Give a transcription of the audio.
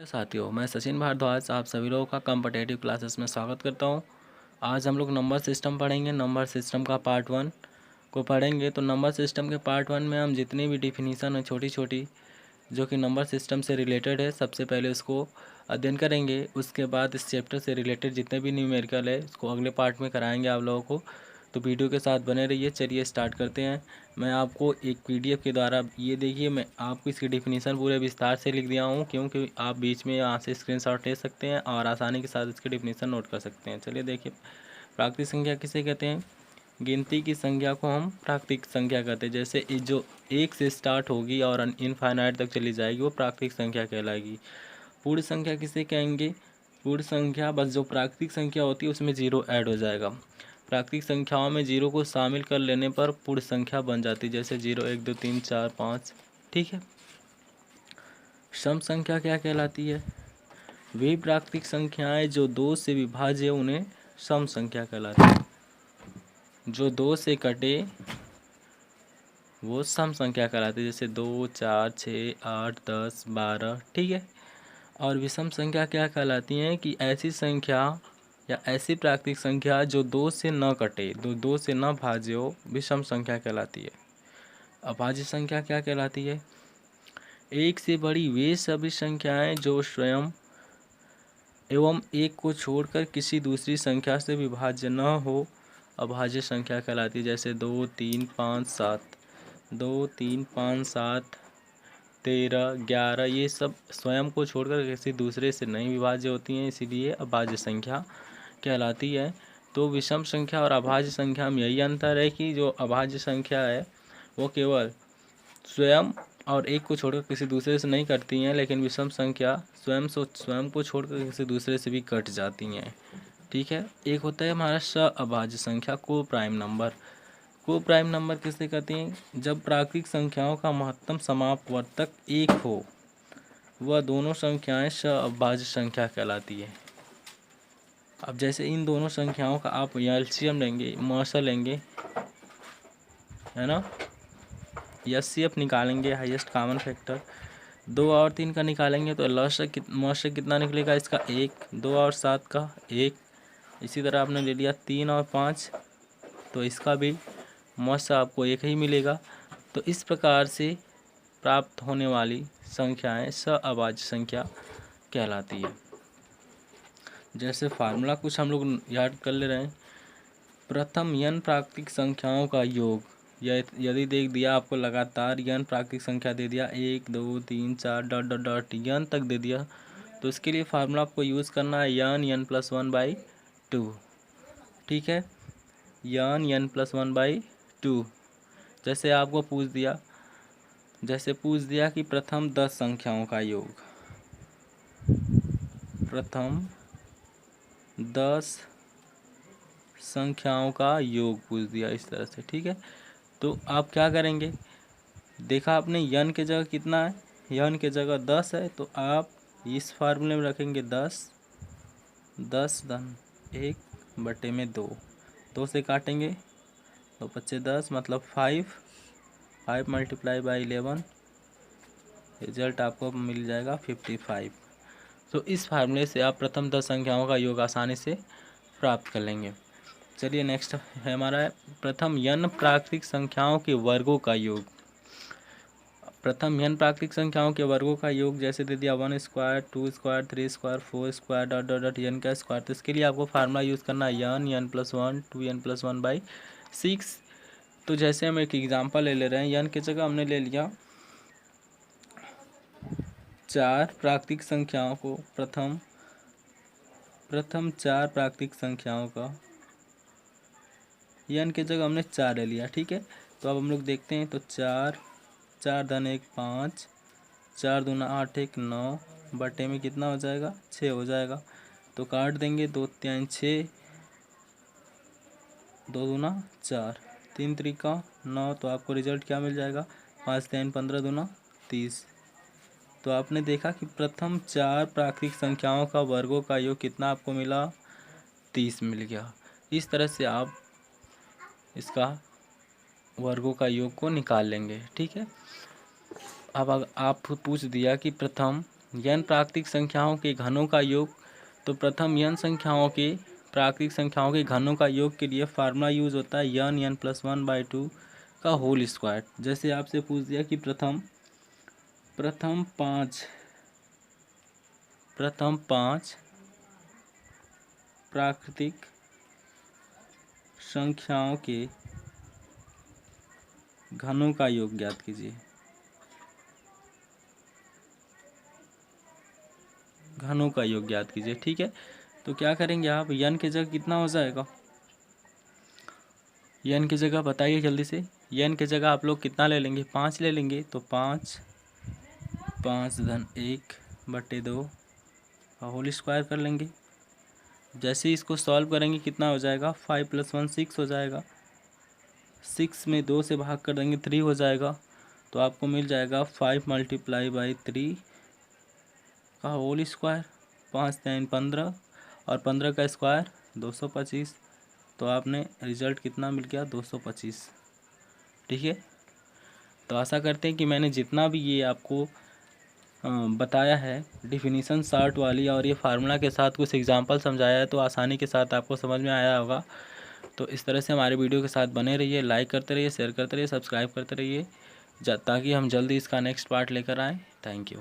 साथियों, मैं सचिन भारद्वाज आप सभी लोगों का कॉम्पिटिटिव क्लासेस में स्वागत करता हूं। आज हम लोग नंबर सिस्टम पढ़ेंगे। नंबर सिस्टम का पार्ट 1 को पढ़ेंगे। तो नंबर सिस्टम के पार्ट 1 में हम जितनी भी डिफिनीसन है छोटी छोटी जो कि नंबर सिस्टम से रिलेटेड है, सबसे पहले उसको अध्ययन करेंगे। उसके बाद इस चैप्टर से रिलेटेड जितने भी न्यूमेरिकल है उसको अगले पार्ट में कराएंगे आप लोगों को। तो वीडियो के साथ बने रहिए। चलिए स्टार्ट करते हैं। मैं आपको एक पीडीएफ के द्वारा, ये देखिए, मैं आपको इसकी डिफिनीसन पूरे विस्तार से लिख दिया हूँ, क्योंकि आप बीच में यहाँ से स्क्रीनशॉट ले सकते हैं और आसानी के साथ इसकी डिफिनीसन नोट कर सकते हैं। चलिए देखिए, प्राकृतिक संख्या किसे कहते हैं? गिनती की संख्या को हम प्राकृतिक संख्या कहते हैं। जैसे जो एक से स्टार्ट होगी और इनफाइनाइट तक चली जाएगी वो प्राकृतिक संख्या कहलाएगी। पूर्ण संख्या किसे कहेंगे? पूर्ण संख्या बस जो प्राकृतिक संख्या होती है उसमें जीरो ऐड हो जाएगा। प्राकृतिक संख्याओं में जीरो को शामिल कर लेने पर पूर्ण संख्या बन जाती है, जैसे 0 1 2 3 4 5। ठीक है। सम संख्या क्या कहलाती है? वे प्राकृतिक संख्याएं जो 2 से विभाज्य उन्हें सम संख्या कहलाती है। जो 2 से कटे वो सम संख्या कहलाती है, जैसे 2 4 6 8 10 12। ठीक है। और विषम संख्या क्या कहलाती हैं? कि ऐसी संख्या या ऐसी प्राकृतिक संख्या जो 2 से न कटे, दो से न भाज्य हो, विषम संख्या कहलाती है। अभाज्य संख्या क्या कहलाती है? एक से बड़ी वे सभी संख्याएं जो स्वयं एवं एक को छोड़कर किसी दूसरी संख्या से विभाज्य न हो, अभाज्य संख्या कहलाती है। जैसे 2 3 5 7, 2 3 5 7 13 11, ये सब स्वयं को छोड़कर किसी दूसरे से नहीं विभाज्य होती हैं, इसीलिए अभाज्य संख्या कहलाती है। तो विषम संख्या और अभाज्य संख्या में यही अंतर है कि जो अभाज्य संख्या है वो केवल स्वयं और एक को छोड़कर किसी दूसरे से नहीं कटती हैं, लेकिन विषम संख्या स्वयं को छोड़कर किसी दूसरे से भी कट जाती हैं। ठीक है। एक होता है हमारा अभाज्य संख्या, को प्राइम नंबर। को प्राइम नंबर किसे कहते हैं? जब प्राकृतिक संख्याओं का महत्तम समापवर्तक एक हो, वह दोनों संख्याएं अभाज्य संख्या कहलाती है। अब जैसे इन दोनों संख्याओं का आप एलसीएम लेंगे, मौसा लेंगे, है ना, एचसीएफ निकालेंगे, हाईएस्ट कॉमन फैक्टर 2 और 3 का निकालेंगे तो मौसा कितना निकलेगा? इसका 1। 2 और 7 का 1। इसी तरह आपने ले लिया 3 और 5, तो इसका भी मौसा आपको 1 ही मिलेगा। तो इस प्रकार से प्राप्त होने वाली संख्याएं अभाज्य संख्या कहलाती है। जैसे फार्मूला कुछ हम लोग याद कर ले रहे हैं। प्रथम n प्राकृतिक संख्याओं का योग, यदि देख दिया आपको लगातार n प्राकृतिक संख्या दे दिया, 1 2 3 4 डॉट डॉट डॉट n तक दे दिया, तो इसके लिए फार्मूला आपको यूज़ करना है n+1/2। ठीक है, n+1/2। जैसे आपको पूछ दिया कि प्रथम 10 संख्याओं का योग, प्रथम 10 संख्याओं का योग पूछ दिया इस तरह से। ठीक है। तो आप क्या करेंगे? देखा आपने n के जगह कितना है? n के जगह 10 है, तो आप इस फार्मूले में रखेंगे 10 धन 1/2। 2 से काटेंगे तो 5 10 मतलब 5 × 11, रिजल्ट आपको मिल जाएगा 55। तो इस फार्मूले से आप प्रथम 10 संख्याओं का योग आसानी से प्राप्त कर लेंगे। चलिए नेक्स्ट है हमारा प्रथम n प्राकृतिक संख्याओं के वर्गों का योग। प्रथम n प्राकृतिक संख्याओं के वर्गों का योग जैसे दे दिया 1 square 2 square 3 square 4 square dot dot dot n का स्क्वायर। तो इसके लिए आपको फार्मूला यूज़ करना है n+1 2n+1/6। तो जैसे हम एक एग्जांपल ले रहे हैं, n की जगह हमने ले लिया 4 प्राकृतिक संख्याओं को, प्रथम 4 प्राकृतिक संख्याओं का n की जगह हमने 4 ले लिया। ठीक है। तो अब हम लोग देखते हैं, तो 4 धन 1 5, 4 दूना 8 1 9, बटे में कितना हो जाएगा? 6 हो जाएगा। तो काट देंगे, 2 3 6, 2 दूना 4, 3 त्रिका 9, तो आपको रिजल्ट क्या मिल जाएगा? 5 3 15 दूना 30। तो आपने देखा कि प्रथम 4 प्राकृतिक संख्याओं का वर्गों का योग कितना आपको मिला? 30 मिल गया। इस तरह से आप इसका वर्गों का योग को निकाल लेंगे। ठीक है। अब आप पूछ दिया कि प्रथम n प्राकृतिक संख्याओं के घनों का योग। तो प्रथम n संख्याओं के प्राकृतिक संख्याओं के घनों का योग के लिए फार्मूला यूज़ होता है n + 1/2 का होल स्क्वायर। जैसे आपसे पूछ दिया कि प्रथम पाँच प्राकृतिक संख्याओं के घनों का योग ज्ञात कीजिए। घनों का योग ज्ञात कीजिए, ठीक है। तो क्या करेंगे आप, n की जगह कितना हो जाएगा, n की जगह बताइए जल्दी से। n की जगह आप लोग कितना ले लेंगे, 5 ले लेंगे। तो 5 धन 1/2 का होल स्क्वायर कर लेंगे। जैसे ही इसको सॉल्व करेंगे कितना हो जाएगा, 5 + 1 6 हो जाएगा। 6 में 2 से भाग कर देंगे 3 हो जाएगा। तो आपको मिल जाएगा 5 × 3 का होल स्क्वायर। 5 × 3 15 और 15 का स्क्वायर 225। तो आपने रिजल्ट कितना मिल गया, 225, ठीक है। तो आशा करते हैं कि मैंने जितना भी ये आपको बताया है डिफिनीशन शार्ट वाली और ये फार्मूला के साथ कुछ एग्जांपल समझाया है, तो आसानी के साथ आपको समझ में आया होगा। तो इस तरह से हमारे वीडियो के साथ बने रहिए, लाइक करते रहिए, शेयर करते रहिए, सब्सक्राइब करते रहिए, ताकि हम जल्दी इसका नेक्स्ट पार्ट लेकर आएँ। Thank you.